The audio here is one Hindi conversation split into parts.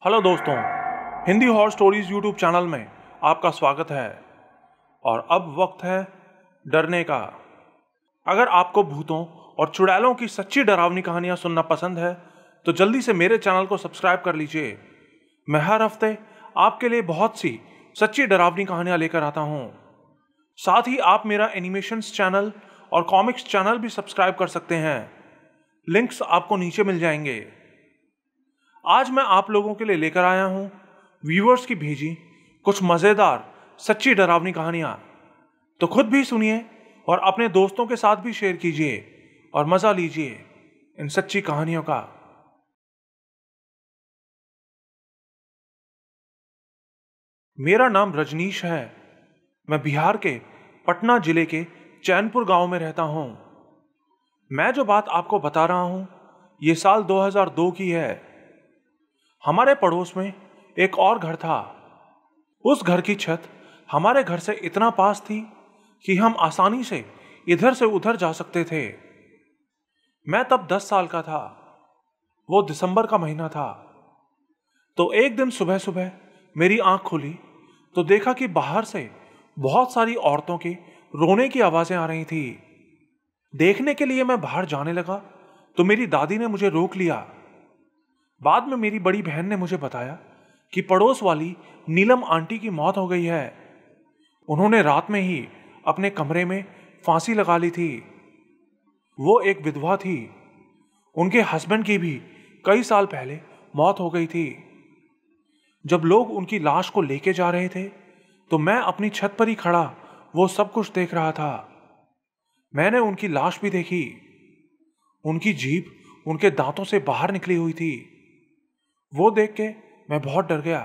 हेलो दोस्तों, Hindi horror stories YouTube channel में आपका स्वागत है। और अब वक्त है डरने का। अगर आपको भूतों और चुड़ैलों की सच्ची डरावनी कहानियां सुनना पसंद है तो जल्दी से मेरे चैनल को सब्सक्राइब कर लीजिए। मैं हर हफ्ते आपके लिए बहुत सी सच्ची डरावनी कहानियां लेकर आता हूं। साथ ही आप मेरा एनिमेशंस चैनल और कॉमिक्स चैनल भी सब्सक्राइब कर सकते हैं। लिंक्स आपको नीचे मिल जाएंगे। आज मैं आप लोगों के लिए लेकर आया हूं व्यूअर्स की भेजी कुछ मजेदार सच्ची डरावनी कहानियां। तो खुद भी सुनिए और अपने दोस्तों के साथ भी शेयर कीजिए और मजा लीजिए इन सच्ची कहानियों का। मेरा नाम रजनीश है। मैं बिहार के पटना जिले के चैनपुर गांव में रहता हूं। मैं जो बात आपको बता रहा हूं ये साल 2002 की है। हमारे पड़ोस में एक और घर था। उस घर की छत हमारे घर से इतना पास थी कि हम आसानी से इधर से उधर जा सकते थे। मैं तब 10 साल का था। वो दिसंबर का महीना था। तो एक दिन सुबह सुबह मेरी आंख खुली तो देखा कि बाहर से बहुत सारी औरतों की रोने की आवाजें आ रही थी। देखने के लिए मैं बाहर जाने लगा तो मेरी दादी ने मुझे रोक लिया। बाद में मेरी बड़ी बहन ने मुझे बताया कि पड़ोस वाली नीलम आंटी की मौत हो गई है। उन्होंने रात में ही अपने कमरे में फांसी लगा ली थी। वो एक विधवा थी। उनके हस्बैंड की भी कई साल पहले मौत हो गई थी। जब लोग उनकी लाश को लेके जा रहे थे तो मैं अपनी छत पर ही खड़ा वो सब कुछ देख रहा था। मैंने उनकी लाश भी देखी। उनकी जीभ उनके दांतों से बाहर निकली हुई थी। वो देख के मैं बहुत डर गया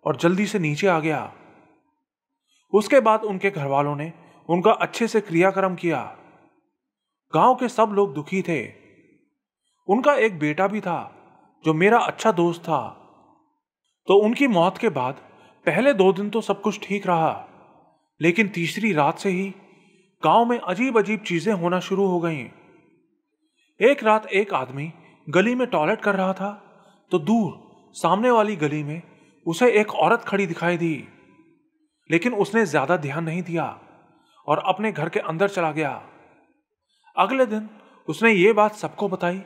और जल्दी से नीचे आ गया। उसके बाद उनके घर वालों ने उनका अच्छे से क्रियाक्रम किया। गांव के सब लोग दुखी थे। उनका एक बेटा भी था जो मेरा अच्छा दोस्त था। तो उनकी मौत के बाद पहले 2 दिन तो सब कुछ ठीक रहा, लेकिन तीसरी रात से ही गांव में अजीब अजीब चीजें होना शुरू हो गईं। एक रात एक आदमी गली में टॉयलेट कर रहा था तो दूर सामने वाली गली में उसे एक औरत खड़ी दिखाई दी, लेकिन उसने ज्यादा ध्यान नहीं दिया और अपने घर के अंदर चला गया। अगले दिन उसने ये बात सबको बताई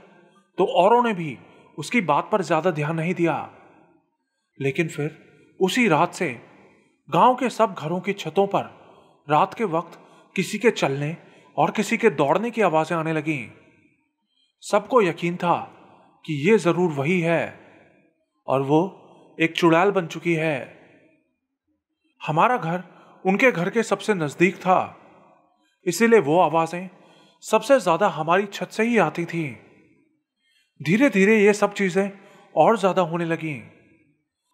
तो औरों ने भी उसकी बात पर ज्यादा ध्यान नहीं दिया। लेकिन फिर उसी रात से गांव के सब घरों की छतों पर रात के वक्त किसी के चलने और किसी के दौड़ने की आवाजें आने लगीं। सबको यकीन था कि ये जरूर वही है और वो एक चुड़ैल बन चुकी है। हमारा घर उनके घर के सबसे नजदीक था, इसीलिए वो आवाजें सबसे ज्यादा हमारी छत से ही आती थी। धीरे धीरे ये सब चीजें और ज्यादा होने लगीं।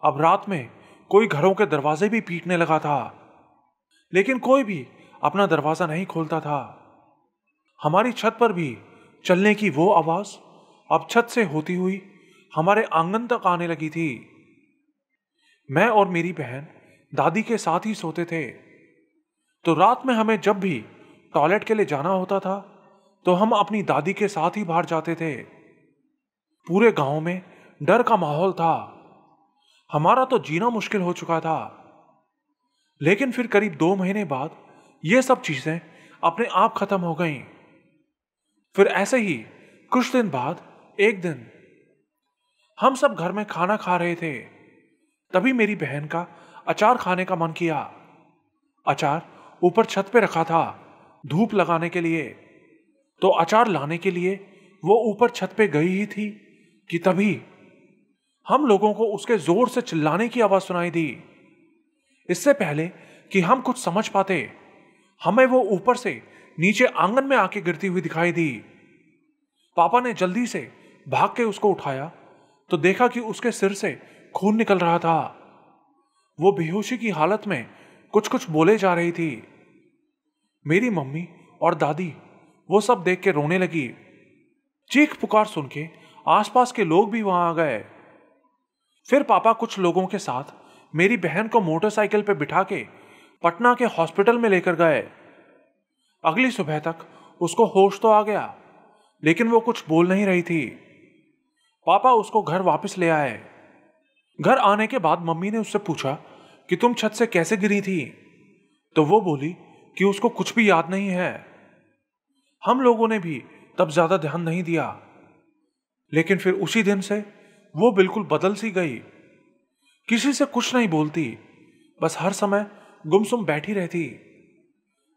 अब रात में कोई घरों के दरवाजे भी पीटने लगा था, लेकिन कोई भी अपना दरवाजा नहीं खोलता था। हमारी छत पर भी चलने की वो आवाज अब छत से होती हुई हमारे आंगन तक आने लगी थी। मैं और मेरी बहन दादी के साथ ही सोते थे, तो रात में हमें जब भी टॉयलेट के लिए जाना होता था तो हम अपनी दादी के साथ ही बाहर जाते थे। पूरे गांव में डर का माहौल था। हमारा तो जीना मुश्किल हो चुका था। लेकिन फिर करीब 2 महीने बाद ये सब चीजें अपने आप खत्म हो गईं। फिर ऐसे ही कुछ दिन बाद एक दिन हम सब घर में खाना खा रहे थे, तभी मेरी बहन का अचार खाने का मन किया। अचार ऊपर छत पे रखा था धूप लगाने के लिए, तो अचार लाने के लिए वो ऊपर छत पे गई ही थी कि तभी हम लोगों को उसके जोर से चिल्लाने की आवाज सुनाई दी। इससे पहले कि हम कुछ समझ पाते, हमें वो ऊपर से नीचे आंगन में आके गिरती हुई दिखाई दी। पापा ने जल्दी से भाग के उसको उठाया तो देखा कि उसके सिर से खून निकल रहा था। वो बेहोशी की हालत में कुछ कुछ बोले जा रही थी। मेरी मम्मी और दादी वो सब देख के रोने लगी। चीख पुकार सुन के आसपास के लोग भी वहां आ गए। फिर पापा कुछ लोगों के साथ मेरी बहन को मोटरसाइकिल पे बिठा के पटना के हॉस्पिटल में लेकर गए। अगली सुबह तक उसको होश तो आ गया, लेकिन वो कुछ बोल नहीं रही थी। पापा उसको घर वापस ले आए। घर आने के बाद मम्मी ने उससे पूछा कि तुम छत से कैसे गिरी थी, तो वो बोली कि उसको कुछ भी याद नहीं है। हम लोगों ने भी तब ज्यादा ध्यान नहीं दिया, लेकिन फिर उसी दिन से वो बिल्कुल बदल सी गई। किसी से कुछ नहीं बोलती, बस हर समय गुमसुम बैठी रहती।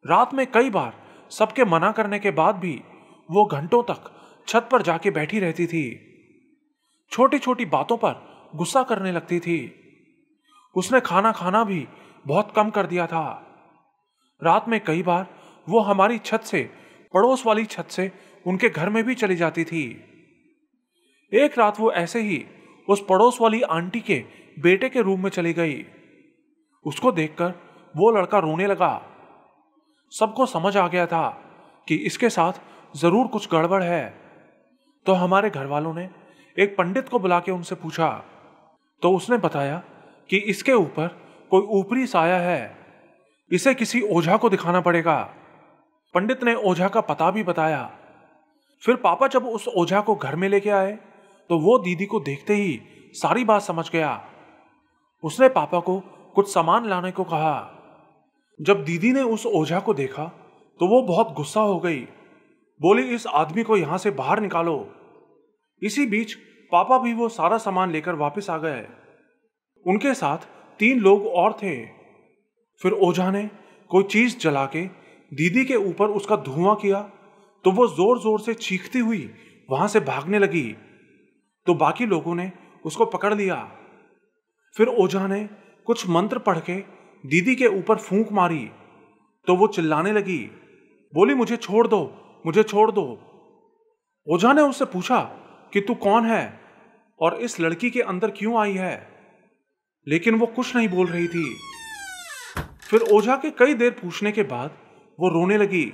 रात में कई बार सबके मना करने के बाद भी वो घंटों तक छत पर जाके बैठी रहती थी। छोटी छोटी बातों पर गुस्सा करने लगती थी। उसने खाना खाना भी बहुत कम कर दिया था। रात में कई बार वो हमारी छत से, पड़ोस वाली छत से उनके घर में भी चली जाती थी। एक रात वो ऐसे ही उस पड़ोस वाली आंटी के बेटे के रूम में चली गई। उसको देखकर वो लड़का रोने लगा। सबको समझ आ गया था कि इसके साथ जरूर कुछ गड़बड़ है। तो हमारे घर वालों ने एक पंडित को बुला के उनसे पूछा, तो उसने बताया कि इसके ऊपर कोई ऊपरी साया है, इसे किसी ओझा को दिखाना पड़ेगा। पंडित ने ओझा का पता भी बताया। फिर पापा जब उस ओझा को घर में लेके आए तो वो दीदी को देखते ही सारी बात समझ गया। उसने पापा को कुछ सामान लाने को कहा। जब दीदी ने उस ओझा को देखा तो वो बहुत गुस्सा हो गई। बोली, इस आदमी को यहां से बाहर निकालो। इसी बीच पापा भी वो सारा सामान लेकर वापस आ गए। उनके साथ 3 लोग और थे। फिर ओझा ने कोई चीज जला के दीदी के ऊपर उसका धुआं किया तो वो जोर जोर से चीखती हुई वहां से भागने लगी। तो बाकी लोगों ने उसको पकड़ लिया। फिर ओझा ने कुछ मंत्र पढ़ के दीदी के ऊपर फूंक मारी तो वो चिल्लाने लगी। बोली, मुझे छोड़ दो, मुझे छोड़ दो। ओझा ने उससे पूछा कि तू कौन है और इस लड़की के अंदर क्यों आई है, लेकिन वो कुछ नहीं बोल रही थी। फिर ओझा के कई देर पूछने के बाद वो रोने लगी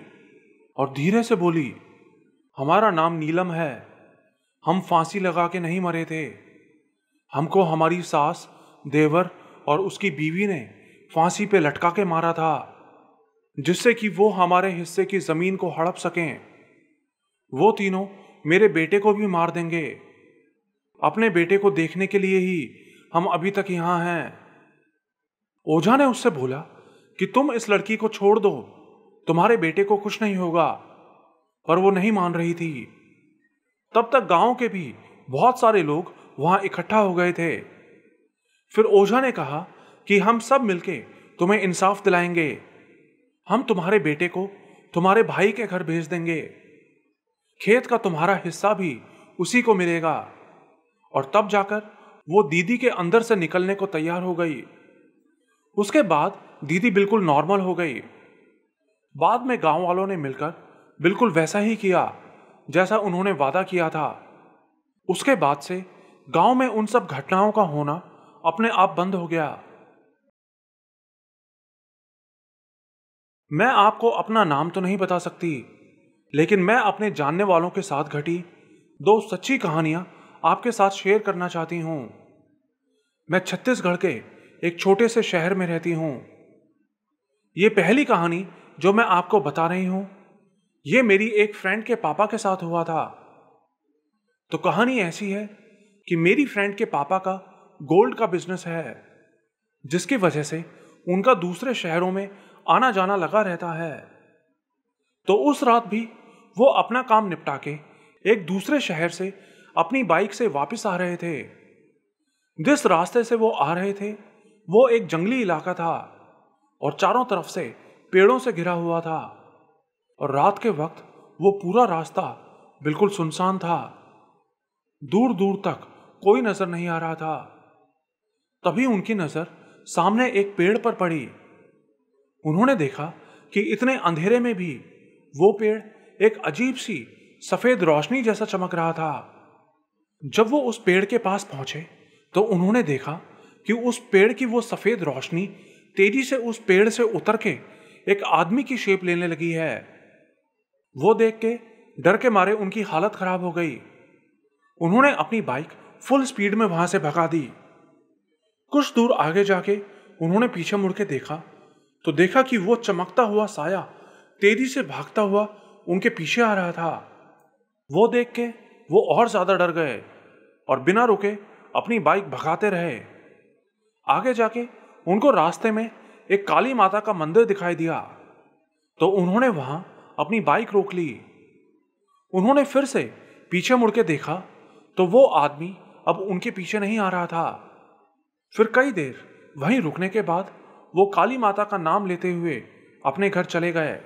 और धीरे से बोली, हमारा नाम नीलम है, हम फांसी लगा के नहीं मरे थे। हमको हमारी सास, देवर और उसकी बीवी ने फांसी पे लटका के मारा था, जिससे कि वो हमारे हिस्से की जमीन को हड़प सकें। वो तीनों मेरे बेटे को भी मार देंगे। अपने बेटे को देखने के लिए ही हम अभी तक यहां हैं। ओझा ने उससे बोला कि तुम इस लड़की को छोड़ दो, तुम्हारे बेटे को कुछ नहीं होगा। पर वो नहीं मान रही थी। तब तक गांव के भी बहुत सारे लोग वहां इकट्ठा हो गए थे। फिर ओझा ने कहा कि हम सब मिलके तुम्हें इंसाफ दिलाएंगे। हम तुम्हारे बेटे को तुम्हारे भाई के घर भेज देंगे। खेत का तुम्हारा हिस्सा भी उसी को मिलेगा। और तब जाकर वो दीदी के अंदर से निकलने को तैयार हो गई। उसके बाद दीदी बिल्कुल नॉर्मल हो गई। बाद में गांव वालों ने मिलकर बिल्कुल वैसा ही किया जैसा उन्होंने वादा किया था। उसके बाद से गांव में उन सब घटनाओं का होना अपने आप बंद हो गया। मैं आपको अपना नाम तो नहीं बता सकती, लेकिन मैं अपने जानने वालों के साथ घटी 2 सच्ची कहानियां आपके साथ शेयर करना चाहती हूं। मैं छत्तीसगढ़ के एक छोटे से शहर में रहती हूं। ये पहली कहानी जो मैं आपको बता रही हूं, ये मेरी एक फ्रेंड के पापा के साथ हुआ था। तो कहानी ऐसी है कि मेरी फ्रेंड के पापा का गोल्ड का बिजनेस है, जिसकी वजह से उनका दूसरे शहरों में आना जाना लगा रहता है। तो उस रात भी वो अपना काम निपटा के एक दूसरे शहर से अपनी बाइक से वापस आ रहे थे। जिस रास्ते से वो आ रहे थे वो एक जंगली इलाका था और चारों तरफ से पेड़ों से घिरा हुआ था। और रात के वक्त वो पूरा रास्ता बिल्कुल सुनसान था। दूर दूर तक कोई नजर नहीं आ रहा था। तभी उनकी नजर सामने एक पेड़ पर पड़ी। उन्होंने देखा कि इतने अंधेरे में भी वो पेड़ एक अजीब सी सफेद रोशनी जैसा चमक रहा था। जब वो उस पेड़ के पास पहुंचे तो उन्होंने देखा कि उस पेड़ की वो सफेद रोशनी तेजी से उस पेड़ से उतर के एक आदमी की शेप लेने लगी है। वो देख के डर के मारे उनकी हालत खराब हो गई। उन्होंने अपनी बाइक फुल स्पीड में वहां से भगा दी। कुछ दूर आगे जाके उन्होंने पीछे मुड़ के देखा तो देखा कि वो चमकता हुआ साया तेजी से भागता हुआ उनके पीछे आ रहा था। वो देख के वो और ज्यादा डर गए और बिना रुके अपनी बाइक भगाते रहे। आगे जाके उनको रास्ते में एक काली माता का मंदिर दिखाई दिया, तो उन्होंने वहां अपनी बाइक रोक ली। उन्होंने फिर से पीछे मुड़ के देखा तो वो आदमी अब उनके पीछे नहीं आ रहा था। फिर कई देर वहीं रुकने के बाद वो काली माता का नाम लेते हुए अपने घर चले गए।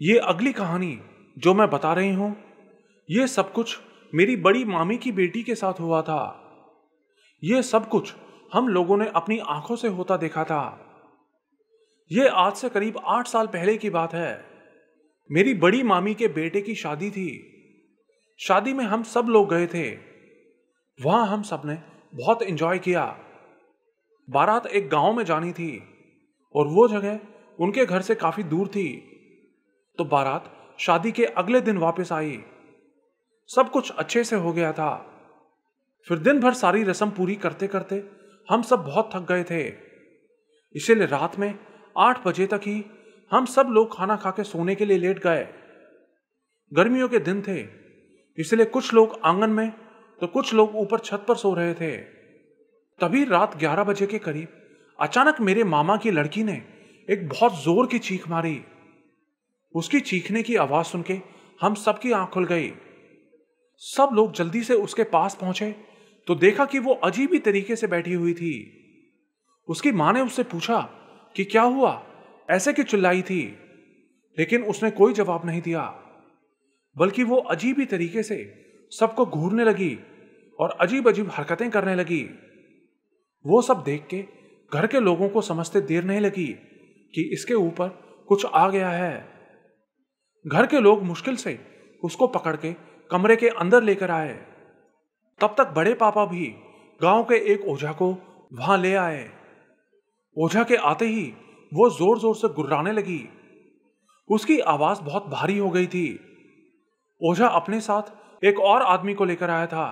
ये अगली कहानी जो मैं बता रही हूं, ये सब कुछ मेरी बड़ी मामी की बेटी के साथ हुआ था। ये सब कुछ हम लोगों ने अपनी आंखों से होता देखा था। ये आज से करीब 8 साल पहले की बात है। मेरी बड़ी मामी के बेटे की शादी थी। शादी में हम सब लोग गए थे। वहां हम सब ने बहुत एंजॉय किया। बारात एक गांव में जानी थी और वो जगह उनके घर से काफी दूर थी, तो बारात शादी के अगले दिन वापस आई। सब कुछ अच्छे से हो गया था। फिर दिन भर सारी रस्म पूरी करते करते हम सब बहुत थक गए थे, इसीलिए रात में 8 बजे तक ही हम सब लोग खाना खा के सोने के लिए लेट गए। गर्मियों के दिन थे, इसलिए कुछ लोग आंगन में तो कुछ लोग ऊपर छत पर सो रहे थे। तभी रात 11 बजे के करीब अचानक मेरे मामा की लड़की ने एक बहुत जोर की चीख मारी। उसकी चीखने की आवाज सुन के हम सबकी आंख खुल गई। सब लोग जल्दी से उसके पास पहुंचे तो देखा कि वो अजीब ही तरीके से बैठी हुई थी। उसकी मां ने उससे पूछा कि क्या हुआ, ऐसे क्यों चिल्लाई थी, लेकिन उसने कोई जवाब नहीं दिया, बल्कि वो अजीब ही तरीके से सबको घूरने लगी और अजीब अजीब हरकतें करने लगी। वो सब देख के घर के लोगों को समझते देर नहीं लगी कि इसके ऊपर कुछ आ गया है। घर के लोग मुश्किल से उसको पकड़ के कमरे के अंदर लेकर आए। तब तक बड़े पापा भी गांव के एक ओझा को वहां ले आए। ओझा के आते ही वो जोर जोर से गुर्राने लगी। उसकी आवाज बहुत भारी हो गई थी। ओझा अपने साथ एक और आदमी को लेकर आया था।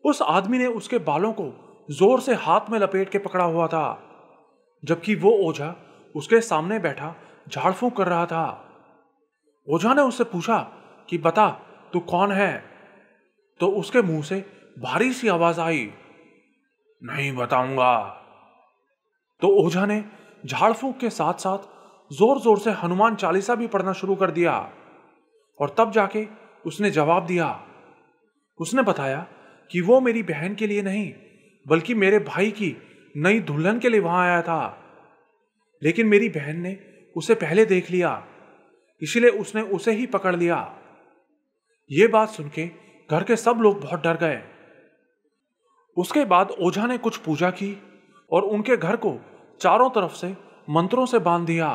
उस आदमी ने उसके बालों को जोर से हाथ में लपेट के पकड़ा हुआ था, जबकि वो ओझा उसके सामने बैठा झाड़ फूंक कर रहा था। ओझा ने उससे पूछा कि बता तू कौन है, तो उसके मुंह से भारी सी आवाज आई, नहीं बताऊंगा। तो ओझा ने झाड़ फूंक के साथ साथ जोर जोर से हनुमान चालीसा भी पढ़ना शुरू कर दिया और तब जाके उसने जवाब दिया। उसने बताया कि वो मेरी बहन के लिए नहीं बल्कि मेरे भाई की नई दुल्हन के लिए वहां आया था, लेकिन मेरी बहन ने उसे पहले देख लिया, इसलिए उसने उसे ही पकड़ लिया। ये बात सुन के घर के सब लोग बहुत डर गए। उसके बाद ओझा ने कुछ पूजा की और उनके घर को चारों तरफ से मंत्रों से बांध दिया।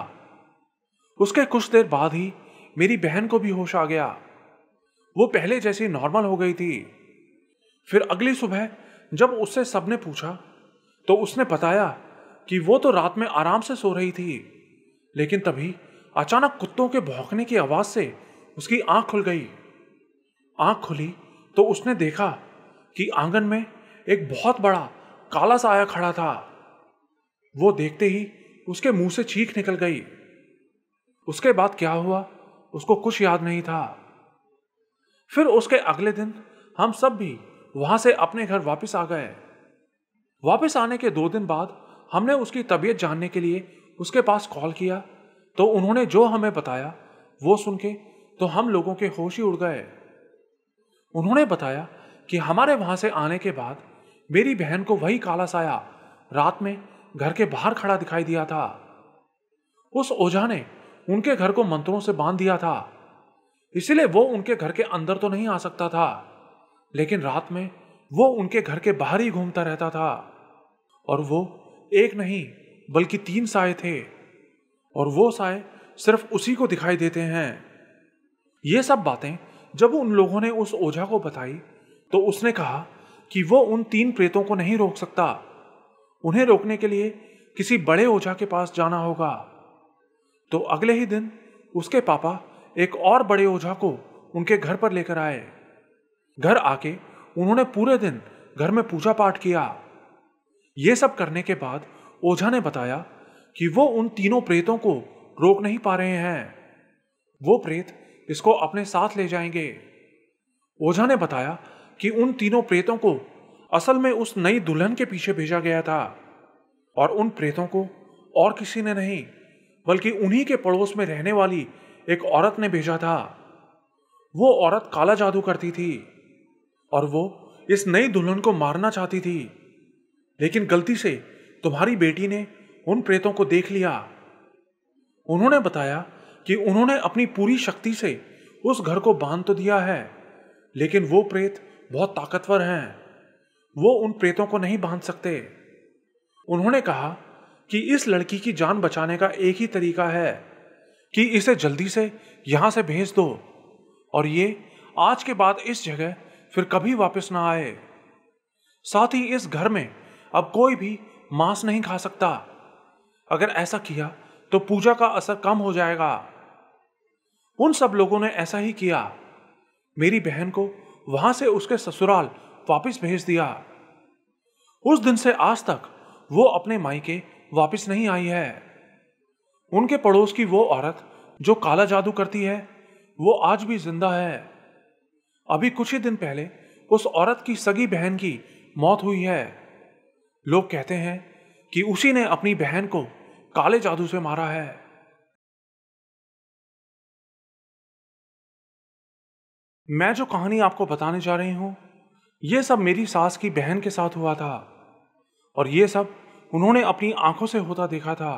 उसके कुछ देर बाद ही मेरी बहन को भी होश आ गया। वो पहले जैसी नॉर्मल हो गई थी। फिर अगली सुबह जब उससे सबने पूछा तो उसने बताया कि वो तो रात में आराम से सो रही थी, लेकिन तभी अचानक कुत्तों के भौंकने की आवाज से उसकी आंख खुल गई। आंख खुली तो उसने देखा कि आंगन में एक बहुत बड़ा काला साया खड़ा था। वो देखते ही उसके मुंह से चीख निकल गई। उसके बाद क्या हुआ उसको कुछ याद नहीं था। फिर उसके अगले दिन हम सब भी वहां से अपने घर वापस आ गए। वापस आने के 2 दिन बाद हमने उसकी तबीयत जानने के लिए उसके पास कॉल किया, तो उन्होंने जो हमें बताया वो सुन के तो हम लोगों के होश ही उड़ गए। उन्होंने बताया कि हमारे वहां से आने के बाद मेरी बहन को वही काला साया रात में घर के बाहर खड़ा दिखाई दिया था। उस ओझा ने उनके घर को मंत्रों से बांध दिया था, इसलिए वो उनके घर के अंदर तो नहीं आ सकता था, लेकिन रात में वो उनके घर के बाहर ही घूमता रहता था। और वो एक नहीं बल्कि 3 साए थे, और वो साए सिर्फ उसी को दिखाई देते हैं। ये सब बातें जब उन लोगों ने उस ओझा को बताई तो उसने कहा कि वो उन 3 प्रेतों को नहीं रोक सकता। उन्हें रोकने के लिए किसी बड़े ओझा के पास जाना होगा। तो अगले ही दिन उसके पापा एक और बड़े ओझा को उनके घर पर लेकर आए। घर आके उन्होंने पूरे दिन घर में पूजा पाठ किया। ये सब करने के बाद ओझा ने बताया कि वो उन 3 प्रेतों को रोक नहीं पा रहे हैं। वो प्रेत इसको अपने साथ ले जाएंगे। ओझा ने बताया कि उन तीनों प्रेतों को असल में उस नई दुल्हन के पीछे भेजा गया था, और उन प्रेतों को और किसी ने नहीं बल्कि उन्हीं के पड़ोस में रहने वाली एक औरत ने भेजा था। वो औरत काला जादू करती थी और वो इस नई दुल्हन को मारना चाहती थी, लेकिन गलती से तुम्हारी बेटी ने उन प्रेतों को देख लिया। उन्होंने बताया कि उन्होंने अपनी पूरी शक्ति से उस घर को बांध तो दिया है, लेकिन वो प्रेत बहुत ताकतवर हैं, वो उन प्रेतों को नहीं बांध सकते। उन्होंने कहा कि इस लड़की की जान बचाने का एक ही तरीका है कि इसे जल्दी से यहां से भेज दो, और ये आज के बाद इस जगह फिर कभी वापस ना आए। साथ ही इस घर में अब कोई भी मांस नहीं खा सकता। अगर ऐसा किया तो पूजा का असर कम हो जाएगा। उन सब लोगों ने ऐसा ही किया। मेरी बहन को वहां से उसके ससुराल वापस भेज दिया। उस दिन से आज तक वो अपने मायके वापस नहीं आई है। उनके पड़ोस की वो औरत जो काला जादू करती है, वो आज भी जिंदा है। अभी कुछ ही दिन पहले उस औरत की सगी बहन की मौत हुई है। लोग कहते हैं कि उसी ने अपनी बहन को काले जादू से मारा है। मैं जो कहानी आपको बताने जा रही हूं, यह सब मेरी सास की बहन के साथ हुआ था, और ये सब उन्होंने अपनी आंखों से होता देखा था।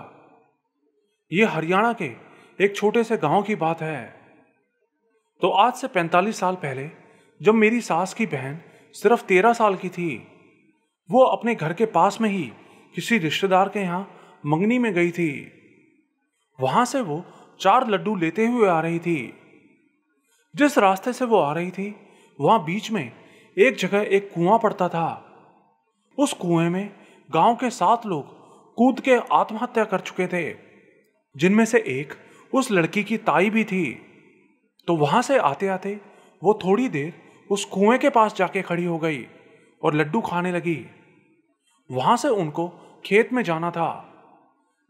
यह हरियाणा के एक छोटे से गांव की बात है। तो आज से 45 साल पहले, जब मेरी सास की बहन सिर्फ 13 साल की थी, वो अपने घर के पास में ही किसी रिश्तेदार के यहां मंगनी में गई थी। वहां से वो 4 लड्डू लेते हुए आ रही थी। जिस रास्ते से वो आ रही थी, वहां बीच में एक जगह एक कुआं पड़ता था। उस कुएं में गांव के 7 लोग कूद के आत्महत्या कर चुके थे, जिनमें से एक उस लड़की की ताई भी थी। तो वहां से आते आते वो थोड़ी देर उस कुएं के पास जाके खड़ी हो गई और लड्डू खाने लगी। वहां से उनको खेत में जाना था,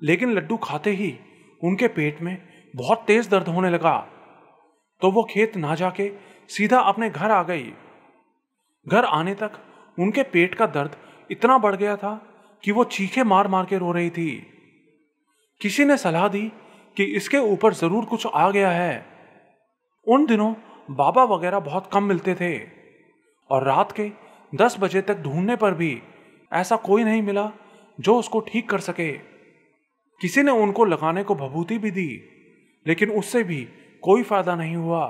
लेकिन लड्डू खाते ही उनके पेट में बहुत तेज दर्द होने लगा। तो वो खेत ना जाके सीधा अपने घर आ गई। घर आने तक उनके पेट का दर्द इतना बढ़ गया था कि वो चीखे मार मार के रो रही थी। किसी ने सलाह दी कि इसके ऊपर जरूर कुछ आ गया है। उन दिनों बाबा वगैरह बहुत कम मिलते थे, और रात के 10 बजे तक ढूंढने पर भी ऐसा कोई नहीं मिला जो उसको ठीक कर सके। किसी ने उनको लगाने को भभूति भी दी, लेकिन उससे भी कोई फायदा नहीं हुआ।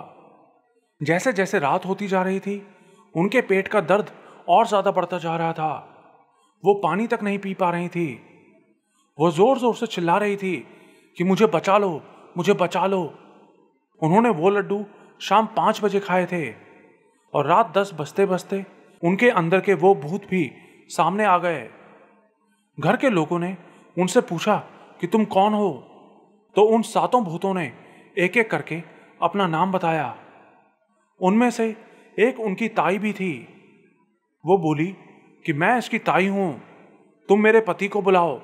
जैसे जैसे रात होती जा रही थी, उनके पेट का दर्द और ज्यादा बढ़ता जा रहा था। वो पानी तक नहीं पी पा रही थी। वो जोर जोर से चिल्ला रही थी कि मुझे बचा लो, मुझे बचा लो। उन्होंने वो लड्डू शाम 5 बजे खाए थे, और रात 10 बजते बजते उनके अंदर के वो भूत भी सामने आ गए। घर के लोगों ने उनसे पूछा कि तुम कौन हो? तो उन 7 भूतों ने एक एक करके अपना नाम बताया। उनमें से एक उनकी ताई भी थी। वो बोली कि मैं इसकी ताई हूं, तुम मेरे पति को बुलाओ,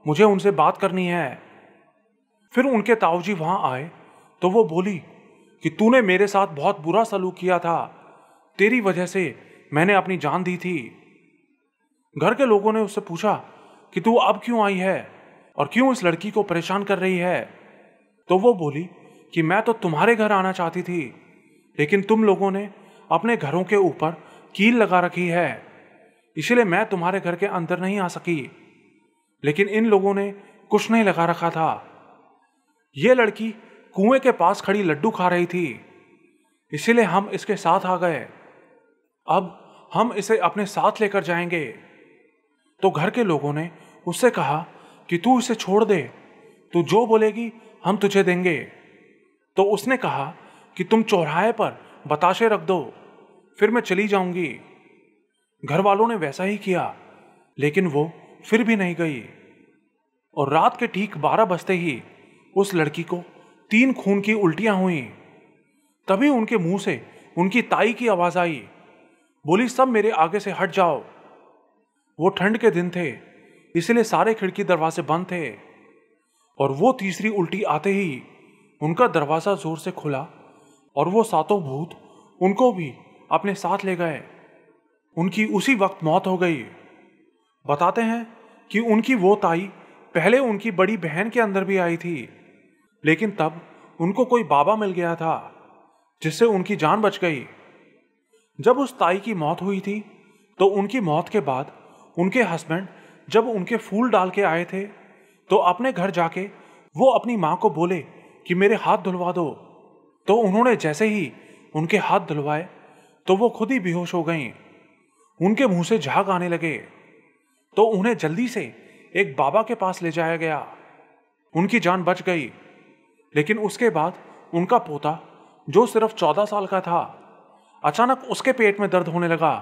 मुझे उनसे बात करनी है। फिर उनके ताऊजी वहां आए तो वो बोली कि तूने मेरे साथ बहुत बुरा सलूक किया था, तेरी वजह से मैंने अपनी जान दी थी। घर के लोगों ने उससे पूछा कि तू अब क्यों आई है और क्यों इस लड़की को परेशान कर रही है? तो वो बोली कि मैं तो तुम्हारे घर आना चाहती थी, लेकिन तुम लोगों ने अपने घरों के ऊपर कील लगा रखी है, इसलिए मैं तुम्हारे घर के अंदर नहीं आ सकी। लेकिन इन लोगों ने कुछ नहीं लगा रखा था। ये लड़की कुएं के पास खड़ी लड्डू खा रही थी, इसीलिए हम इसके साथ आ गए। अब हम इसे अपने साथ लेकर जाएंगे। तो घर के लोगों ने उससे कहा कि तू इसे छोड़ दे, तू जो बोलेगी हम तुझे देंगे। तो उसने कहा कि तुम चौराहे पर बताशे रख दो, फिर मैं चली जाऊंगी। घर वालों ने वैसा ही किया, लेकिन वो फिर भी नहीं गई। और रात के ठीक 12 बजते ही उस लड़की को 3 खून की उल्टियां हुई। तभी उनके मुंह से उनकी ताई की आवाज आई, बोली सब मेरे आगे से हट जाओ। वो ठंड के दिन थे, इसलिए सारे खिड़की दरवाजे बंद थे, और वो तीसरी उल्टी आते ही उनका दरवाजा जोर से खुला और वो 7 भूत उनको भी अपने साथ ले गए। उनकी उसी वक्त मौत हो गई। बताते हैं कि उनकी वो ताई पहले उनकी बड़ी बहन के अंदर भी आई थी, लेकिन तब उनको कोई बाबा मिल गया था जिससे उनकी जान बच गई। जब उस ताई की मौत हुई थी तो उनकी मौत के बाद उनके हस्बैंड जब उनके फूल डाल के आए थे तो अपने घर जाके वो अपनी माँ को बोले कि मेरे हाथ धुलवा दो। तो उन्होंने जैसे ही उनके हाथ धुलवाए तो वो खुद ही बेहोश हो गईं। उनके मुंह से झाग आने लगे तो उन्हें जल्दी से एक बाबा के पास ले जाया गया। उनकी जान बच गई, लेकिन उसके बाद उनका पोता जो सिर्फ 14 साल का था, अचानक उसके पेट में दर्द होने लगा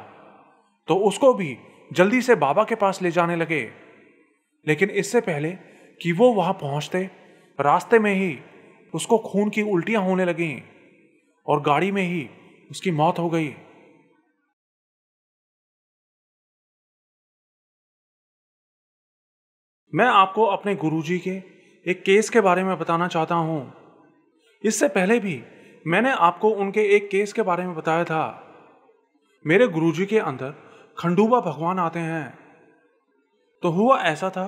तो उसको भी जल्दी से बाबा के पास ले जाने लगे। लेकिन इससे पहले कि वो वहां पहुंचते, रास्ते में ही उसको खून की उल्टियां होने लगीं और गाड़ी में ही उसकी मौत हो गई। मैं आपको अपने गुरुजी के एक केस के बारे में बताना चाहता हूं। इससे पहले भी मैंने आपको उनके एक केस के बारे में बताया था। मेरे गुरुजी के अंदर खंडूबा भगवान आते हैं। तो हुआ ऐसा था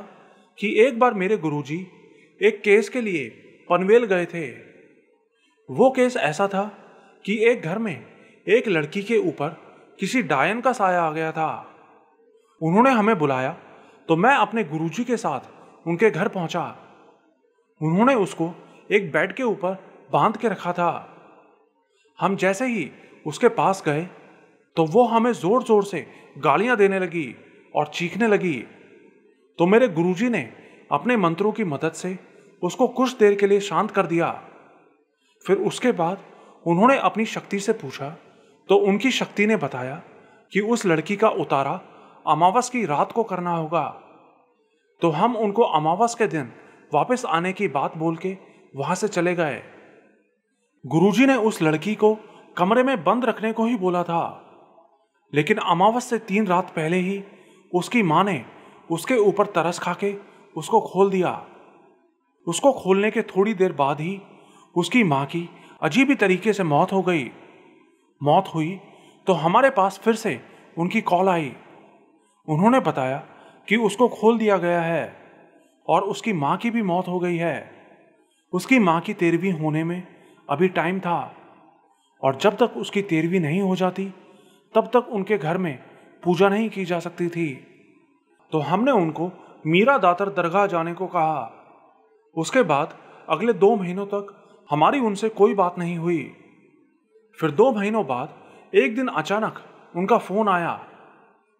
कि एक बार मेरे गुरुजी एक केस के लिए पनवेल गए थे। वो केस ऐसा था कि एक घर में एक लड़की के ऊपर किसी डायन का साया आ गया था। उन्होंने हमें बुलाया तो मैं अपने गुरुजी के साथ उनके घर पहुंचा। उन्होंने उसको एक बेड के ऊपर बांध के रखा था। हम जैसे ही उसके पास गए तो वो हमें जोर जोर से गालियां देने लगी और चीखने लगी। तो मेरे गुरुजी ने अपने मंत्रों की मदद से उसको कुछ देर के लिए शांत कर दिया। फिर उसके बाद उन्होंने अपनी शक्ति से पूछा तो उनकी शक्ति ने बताया कि उस लड़की का उतारा अमावस की रात को करना होगा। तो हम उनको अमावस के दिन वापस आने की बात बोल के वहां से चले गए। गुरुजी ने उस लड़की को कमरे में बंद रखने को ही बोला था, लेकिन अमावस से 3 रात पहले ही उसकी मां ने उसके ऊपर तरस खा के उसको खोल दिया। उसको खोलने के थोड़ी देर बाद ही उसकी मां की अजीब ही तरीके से मौत हो गई। मौत हुई तो हमारे पास फिर से उनकी कॉल आई। उन्होंने बताया कि उसको खोल दिया गया है और उसकी मां की भी मौत हो गई है। उसकी मां की 13वीं होने में अभी टाइम था और जब तक उसकी 13वीं नहीं हो जाती तब तक उनके घर में पूजा नहीं की जा सकती थी। तो हमने उनको मीरा दातर दरगाह जाने को कहा। उसके बाद अगले 2 महीनों तक हमारी उनसे कोई बात नहीं हुई। फिर 2 महीनों बाद एक दिन अचानक उनका फोन आया।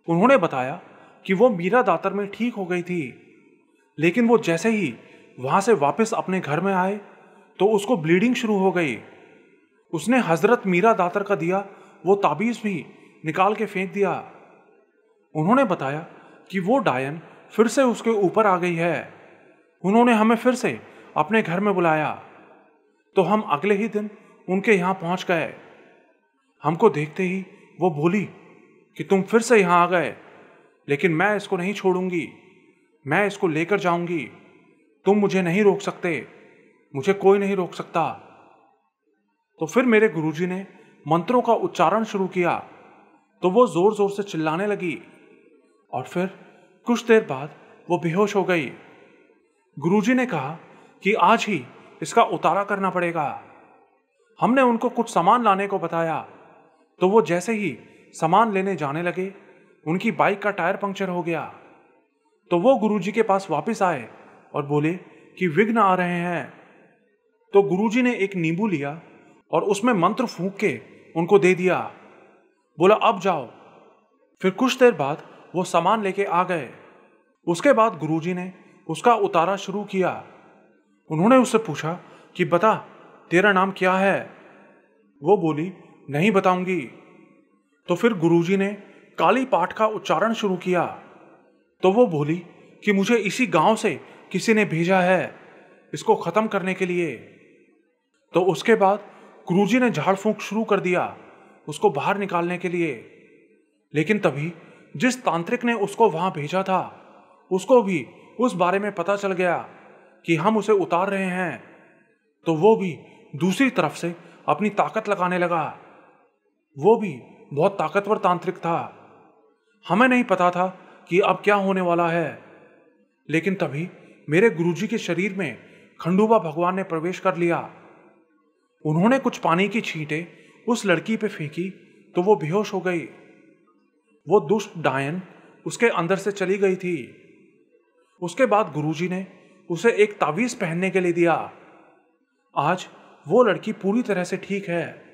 उन्होंने बताया कि वो मीरा दातर में ठीक हो गई थी, लेकिन वो जैसे ही वहां से वापस अपने घर में आए तो उसको ब्लीडिंग शुरू हो गई। उसने हजरत मीरा दातर का दिया वो ताबीज भी निकाल के फेंक दिया। उन्होंने बताया कि वो डायन फिर से उसके ऊपर आ गई है। उन्होंने हमें फिर से अपने घर में बुलाया तो हम अगले ही दिन उनके यहां पहुंच गए। हमको देखते ही वो बोली कि तुम फिर से यहां आ गए, लेकिन मैं इसको नहीं छोड़ूंगी, मैं इसको लेकर जाऊंगी। तुम मुझे नहीं रोक सकते, मुझे कोई नहीं रोक सकता। तो फिर मेरे गुरुजी ने मंत्रों का उच्चारण शुरू किया तो वो जोर जोर से चिल्लाने लगी और फिर कुछ देर बाद वो बेहोश हो गई। गुरुजी ने कहा कि आज ही इसका उतारा करना पड़ेगा। हमने उनको कुछ सामान लाने को बताया तो वो जैसे ही सामान लेने जाने लगे, उनकी बाइक का टायर पंक्चर हो गया। तो वो गुरुजी के पास वापस आए और बोले कि विघ्न आ रहे हैं। तो गुरुजी ने एक नींबू लिया और उसमें मंत्र फूंक के उनको दे दिया। बोला अब जाओ। फिर कुछ देर बाद वो सामान लेके आ गए। उसके बाद गुरुजी ने उसका उतारा शुरू किया। उन्होंने उससे पूछा कि बता तेरा नाम क्या है। वो बोली नहीं बताऊंगी। तो फिर गुरुजी ने काली पाठ का उच्चारण शुरू किया तो वो बोली कि मुझे इसी गांव से किसी ने भेजा है इसको खत्म करने के लिए। तो उसके बाद गुरुजी ने झाड़ फूंक शुरू कर दिया उसको बाहर निकालने के लिए। लेकिन तभी जिस तांत्रिक ने उसको वहां भेजा था उसको भी उस बारे में पता चल गया कि हम उसे उतार रहे हैं। तो वो भी दूसरी तरफ से अपनी ताकत लगाने लगा। वो भी बहुत ताकतवर तांत्रिक था। हमें नहीं पता था कि अब क्या होने वाला है, लेकिन तभी मेरे गुरुजी के शरीर में खंडूबा भगवान ने प्रवेश कर लिया। उन्होंने कुछ पानी की छींटें उस लड़की पे फेंकी तो वो बेहोश हो गई। वो दुष्ट डायन उसके अंदर से चली गई थी। उसके बाद गुरुजी ने उसे एक तावीज पहनने के लिए दिया। आज वो लड़की पूरी तरह से ठीक है।